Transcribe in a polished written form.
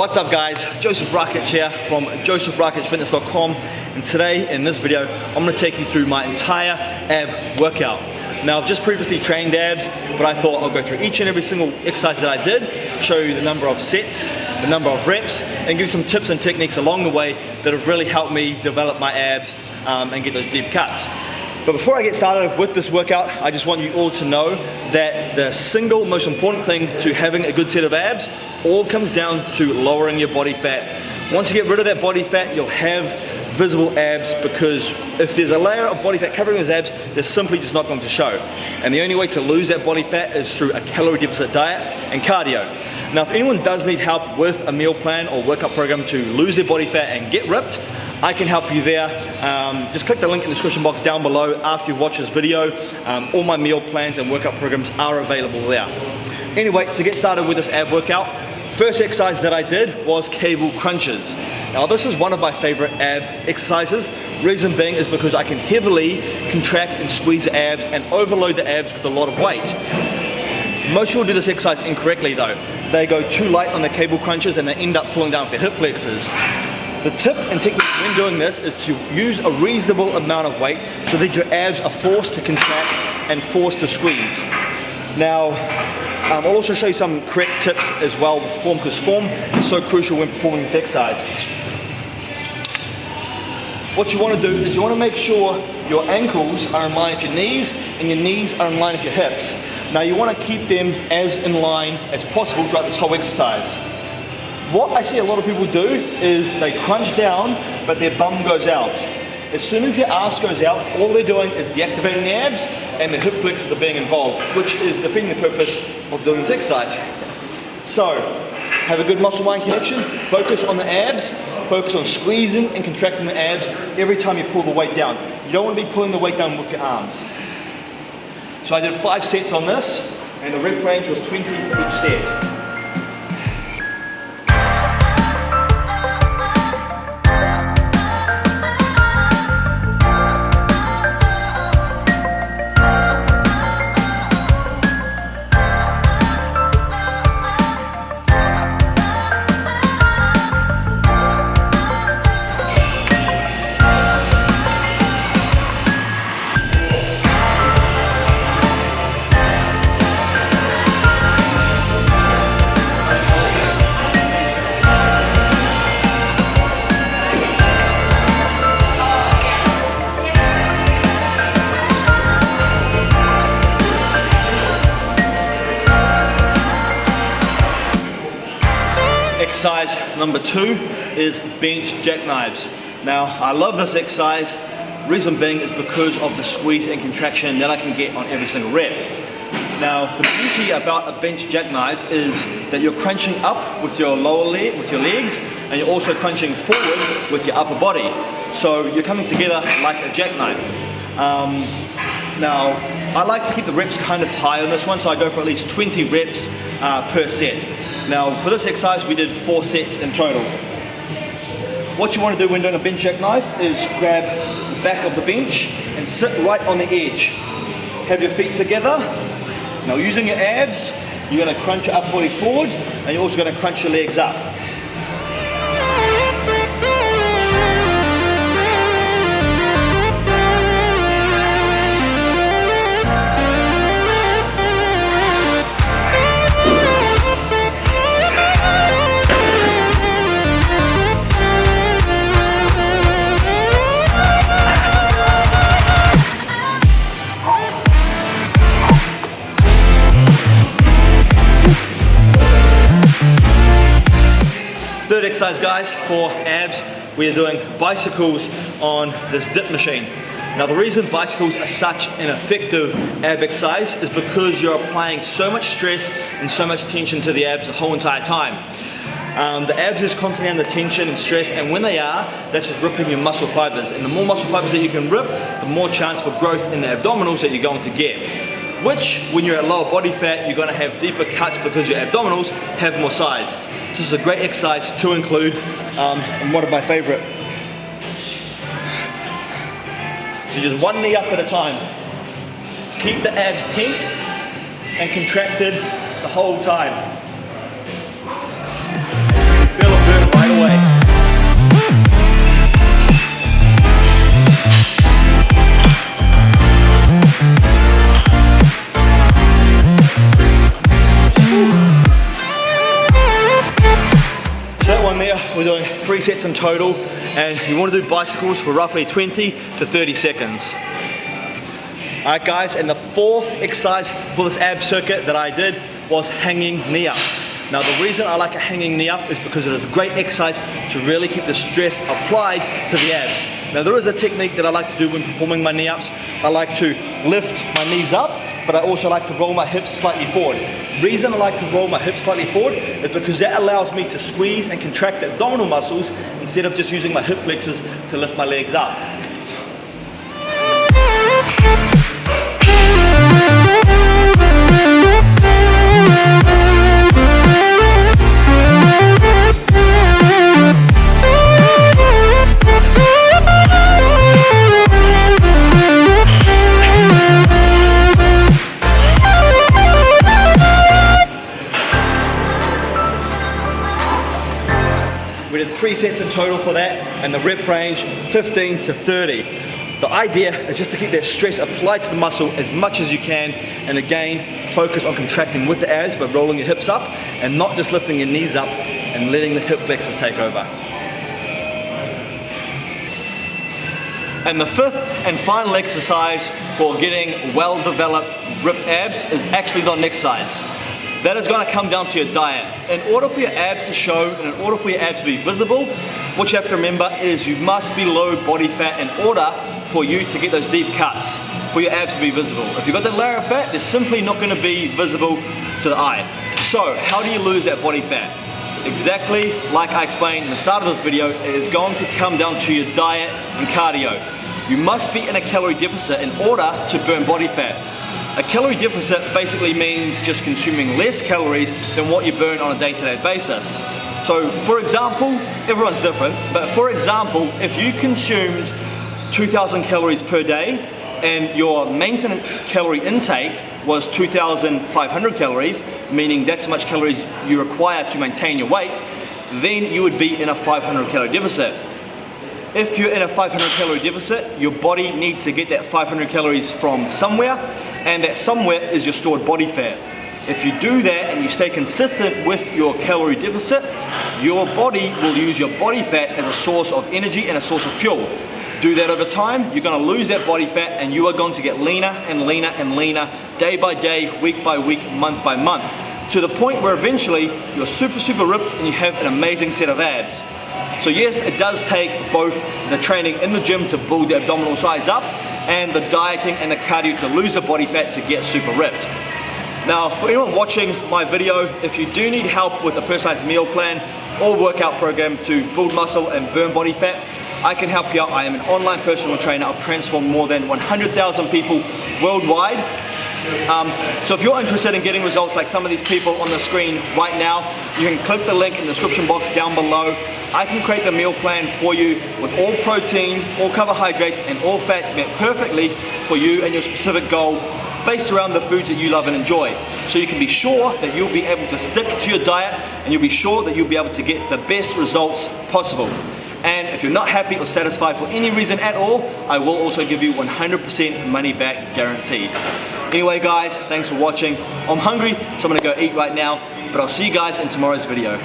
What's up guys, Joseph Rakic here from josephrakicfitness.com, and today in this video I'm going to take you through my entire ab workout. Now I've just previously trained abs, but I thought I'll go through each and every single exercise that I did, show you the number of sets, the number of reps, and give you some tips and techniques along the way that have really helped me develop my abs and get those deep cuts. But before I get started with this workout, I just want you all to know that the single most important thing to having a good set of abs all comes down to lowering your body fat. Once you get rid of that body fat, you'll have visible abs, because if there's a layer of body fat covering those abs, they're simply just not going to show. And the only way to lose that body fat is through a calorie deficit diet and cardio. Now if anyone does need help with a meal plan or workout program to lose their body fat and get ripped, I can help you there. Just click the link in the description box down below after you've watched this video. All my meal plans and workout programs are available there. Anyway, to get started with this ab workout, first exercise that I did was cable crunches. Now this is one of my favorite ab exercises. Reason being is because I can heavily contract and squeeze the abs and overload the abs with a lot of weight. Most people do this exercise incorrectly though. They go too light on the cable crunches and they end up pulling down with their hip flexors. The tip and technique when doing this is to use a reasonable amount of weight so that your abs are forced to contract and forced to squeeze. Now, I'll also show you some correct tips as well with form, because form is so crucial when performing this exercise. What you want to do is you want to make sure your ankles are in line with your knees and your knees are in line with your hips. Now you want to keep them as in line as possible throughout this whole exercise. What I see a lot of people do is they crunch down, but their bum goes out. As soon as their ass goes out, all they're doing is deactivating the abs and the hip flexors are being involved, which is defeating the purpose of doing this exercise. So, have a good muscle-mind connection, focus on the abs, focus on squeezing and contracting the abs every time you pull the weight down. You don't want to be pulling the weight down with your arms. So I did 5 sets on this, and the rep range was 20 for each set. Exercise number 2 is bench jackknives. Now I love this exercise, reason being is because of the squeeze and contraction that I can get on every single rep. Now the beauty about a bench jackknife is that you're crunching up with your lower leg, with your legs, and you're also crunching forward with your upper body. So you're coming together like a jackknife. Now I like to keep the reps kind of high on this one, so I go for at least 20 reps per set. Now for this exercise we did 4 sets in total. What you want to do when doing a bench jackknife is grab the back of the bench and sit right on the edge. Have your feet together. Now using your abs, you're going to crunch your upper body forward, and you're also going to crunch your legs up. Third exercise guys, for abs, we are doing bicycles on this dip machine. Now the reason bicycles are such an effective ab exercise is because you're applying so much stress and so much tension to the abs the whole entire time. The abs is constantly under tension and stress, and when they are, that's just ripping your muscle fibers. And the more muscle fibers that you can rip, the more chance for growth in the abdominals that you're going to get. Which, when you're at lower body fat, you're going to have deeper cuts because your abdominals have more size. This is a great exercise to include, and one of my favorite. So just one knee up at a time. Keep the abs tensed and contracted the whole time. Feel it. the way. We're doing 3 sets in total, and you want to do bicycles for roughly 20 to 30 seconds. Alright guys, and the fourth exercise for this ab circuit that I did was hanging knee ups. Now the reason I like a hanging knee up is because it is a great exercise to really keep the stress applied to the abs. Now there is a technique that I like to do when performing my knee ups. I like to lift my knees up, but I also like to roll my hips slightly forward. Reason I like to roll my hips slightly forward is because that allows me to squeeze and contract the abdominal muscles instead of just using my hip flexors to lift my legs up. We did 3 sets in total for that, and the rep range 15 to 30. The idea is just to keep that stress applied to the muscle as much as you can, and again, focus on contracting with the abs by rolling your hips up and not just lifting your knees up and letting the hip flexors take over. And the fifth and final exercise for getting well-developed ripped abs is actually not an exercise. That is going to come down to your diet. In order for your abs to show and in order for your abs to be visible, what you have to remember is you must be low body fat in order for you to get those deep cuts, for your abs to be visible. If you've got that layer of fat, they're simply not going to be visible to the eye. So how do you lose that body fat? Exactly like I explained in the start of this video, it is going to come down to your diet and cardio. You must be in a calorie deficit in order to burn body fat. A calorie deficit basically means just consuming less calories than what you burn on a day-to-day basis. So for example, everyone's different, but for example, if you consumed 2,000 calories per day and your maintenance calorie intake was 2,500 calories, meaning that's how much calories you require to maintain your weight, then you would be in a 500 calorie deficit. If you're in a 500 calorie deficit, your body needs to get that 500 calories from somewhere, and that somewhere is your stored body fat. If you do that and you stay consistent with your calorie deficit, your body will use your body fat as a source of energy and a source of fuel. Do that over time, you're going to lose that body fat and you are going to get leaner and leaner and leaner day by day, week by week, month by month, to the point where eventually you're super ripped and you have an amazing set of abs. So yes, it does take both the training in the gym to build the abdominal size up and the dieting and the cardio to lose the body fat to get super ripped. Now, for anyone watching my video, if you do need help with a personalized meal plan or workout program to build muscle and burn body fat, I can help you out. I am an online personal trainer. I've transformed more than 100,000 people worldwide. So if you're interested in getting results like some of these people on the screen right now, you can click the link in the description box down below. I can create the meal plan for you with all protein, all carbohydrates, and all fats met perfectly for you and your specific goal based around the foods that you love and enjoy. So you can be sure that you'll be able to stick to your diet and you'll be sure that you'll be able to get the best results possible. And if you're not happy or satisfied for any reason at all, I will also give you 100% money back guaranteed. Anyway guys, thanks for watching. I'm hungry, so I'm gonna go eat right now, but I'll see you guys in tomorrow's video.